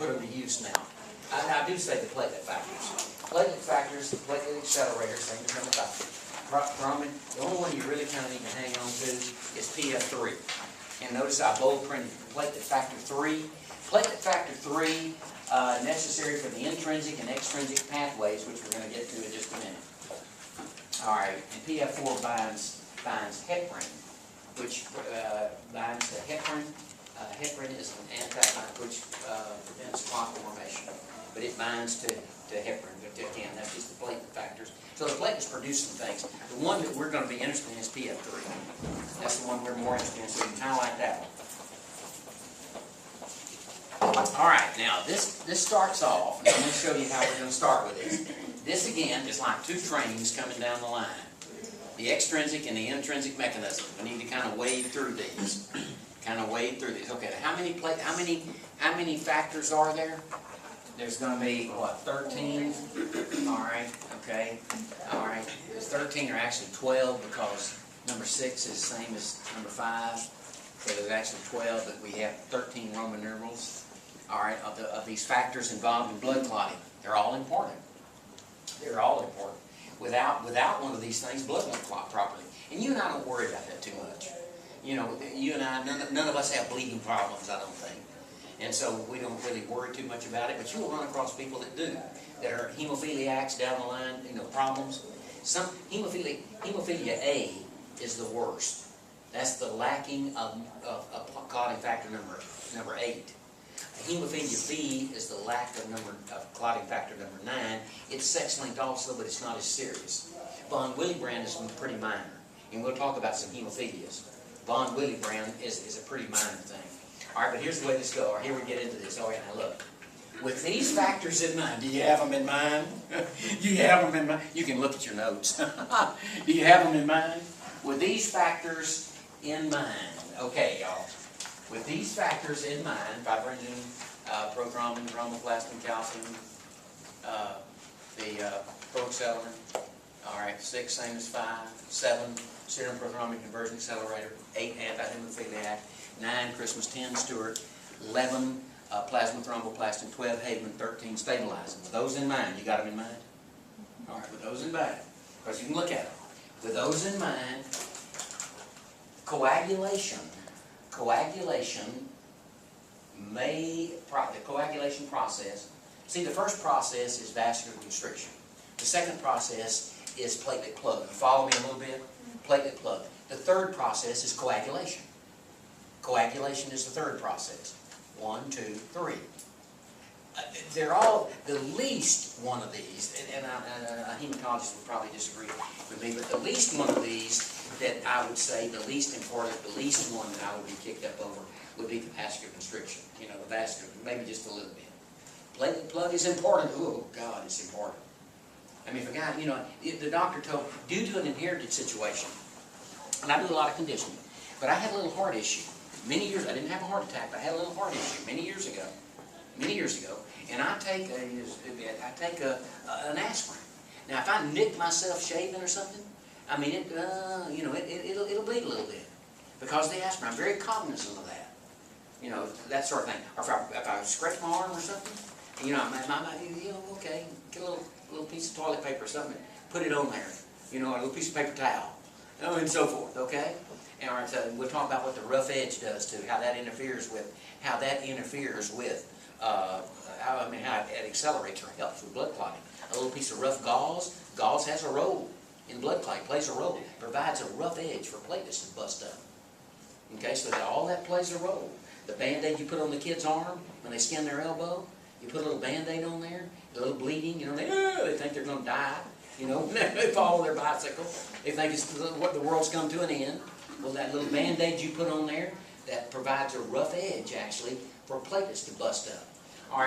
put them to use now. I do say the platelet factors. Platelet factors, the platelet accelerators, same as number 5. The only one you really kind of need to hang on to is PF3. And notice I bold printed platelet factor 3. Platelet factor 3, necessary for the intrinsic and extrinsic pathways, which we're going to get to in just a minute. All right, and PF4 binds heparin, which binds to heparin. Heparin is an antibiotic which prevents clot formation, but it binds to heparin. But again, that's just the platelet factors. So the platelets produce some things. The one that we're going to be interested in is PF3. That's the one we're more interested in, so you can highlight that one. All right, now this starts off, and I'm going to show you how we're going to start with this. This again is like two trains coming down the line. The extrinsic and the intrinsic mechanism. We need to kind of wade through these. Okay, how many factors are there? There's going to be, what, 13? All right, okay. All right, there's 13 or actually 12 because number 6 is the same as number 5. So there's actually 12, but we have 13 Roman numerals. All right, of these factors involved in blood clotting. They're all important. They're all important. Without one of these things, blood won't clot properly. And you and I don't worry about that too much. You know, you and I, none of us have bleeding problems, I don't think. And so we don't really worry too much about it. But you will run across people that do, that are hemophiliacs down the line, you know, problems. Some hemophilia A is the worst. That's the lacking of clotting factor number 8. Hemophilia B is the lack of clotting factor number 9. It's sex-linked also, but it's not as serious. Von Willebrand is pretty minor, and we'll talk about some hemophilias. Von Willebrand is a pretty minor thing. All right, but here's the way this goes. All right, here we get into this. Oh yeah, now look. With these factors in mind, do you have them in mind? You have them in mind? You can look at your notes. Do you have them in mind? With these factors in mind, okay, y'all. With these factors in mind, fibrinogen, prothrombin, thromboplastin, calcium, the proaccelerator, all right, 6, same as 5, 7, serum prothrombin conversion accelerator, 8, anti-hemophiliac, 9, Christmas 10, Stewart, 11, plasma thromboplastin, 12, Haven, 13, stabilizing. With those in mind, you got them in mind? All right, with those in mind, because you can look at them. With those in mind, coagulation the coagulation process, see, the first process is vascular constriction. The second process is platelet plug. You follow me a little bit? Platelet plug. The third process is coagulation. Coagulation is the third process. 1, 2, 3. They're all, the least one of these, and a hematologist would probably disagree with me, but the least one of these that I would say, the least important, the least one that I would be kicked up over would be the vascular constriction. You know, the vascular, maybe just a little bit. Platelet plug is important. Oh, God, it's important. I mean, if a guy, you know, the doctor told, due to an inherited situation, and I do a lot of conditioning, but I had a little heart issue. Many years, I didn't have a heart attack, but I had a little heart issue many years ago, and I take an aspirin. Now, if I nick myself shaving or something, I mean, it'll bleed a little bit because of the aspirin. I'm very cognizant of that, you know, that sort of thing. Or if I scratch my arm or something, you know, okay, get a little piece of toilet paper or something, put it on there, you know, a little piece of paper towel, and so forth. Okay. And all right, so we'll talk about what the rough edge does too, how that interferes with how it accelerates or helps with blood clotting. A little piece of rough gauze. Gauze has a role in blood clotting, plays a role, provides a rough edge for platelets to bust up. Okay, so all that plays a role. The Band-Aid you put on the kid's arm when they skin their elbow, you put a little Band-Aid on there, a little bleeding, you know, they think they're going to die, you know, they follow their bicycle, they think it's what the world's come to an end. Well, that little Band-Aid you put on there, that provides a rough edge, actually, for platelets to bust up. All right. So